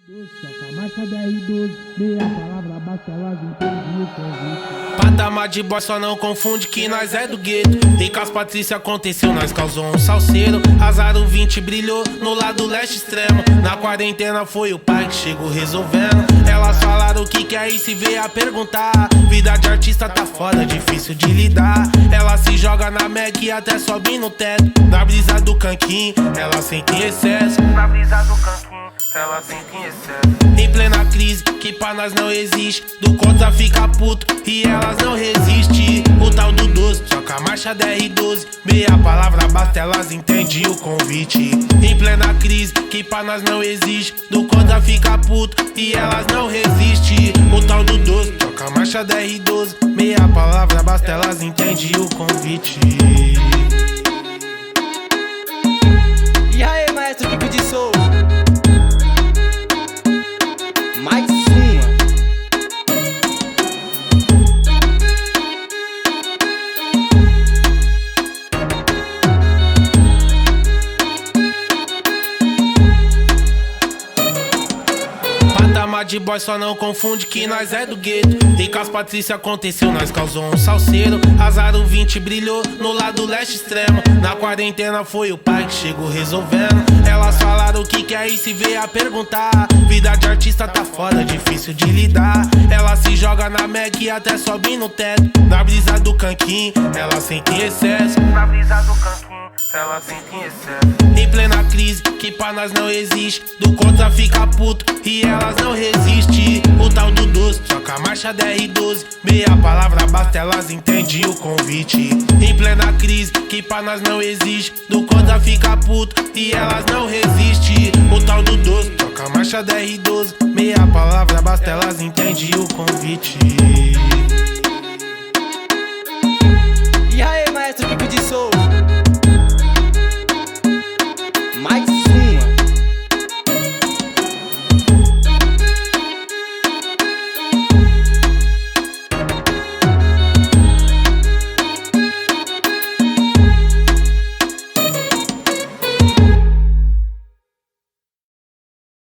Toca a marcha DR12, meia palavra basta, elas entendem o convite. Patamar de boy só não confunde que nós é do gueto. E com as Patrícia aconteceu, nós causou um salseiro. Azar o 20 brilhou no lado leste extremo. Na quarentena foi o pai que chegou resolvendo. Elas falaram o que quer e se veio a perguntar. Vida de artista tá foda, difícil de lidar. Ela se joga na Mac e até sobe no teto. Na brisa do canquinho, ela sente em excesso. Na brisa do canquinho, ela sente em excesso. Em plena crise, que pra nós não existe. Do contra fica puto e elas não resistem. O tal do 12, só com a marcha DR12. Meia palavra basta, elas entendem o convite. Em plena crise, que pra nós não existe. Do contra fica puto e elas não resistem. O tal do 12, só com a marcha DR12. Meia palavra basta, elas entendem o convite. E aí, maestro Kiko de Souza? Mais uma. Patamar de boy só não confunde que nós é do gueto. E com as Patrícia aconteceu, nós causou um salseiro. Azar o 20 brilhou no lado leste extremo. Na quarentena foi o pai que chegou resolvendo. Elas falaram o que quer e se veio a perguntar. Vida de artista tá foda, difícil de lidar. Ela se joga na Mac e até sobe no teto. Na brisa do canquinho, ela sente em excesso. Na brisa do canquinho, ela sente em excesso. Em plena crise, que pra nós não existe. Do contra fica puto e elas não resistem. O tal do 12, só com a marcha DR12. Meia palavra basta, elas entendem o convite. Em plena crise, que pra nós não existe. Do contra fica puto e elas não resistem. O tal do 12, só com a marcha DR12. Meia palavra basta, elas entendem o convite.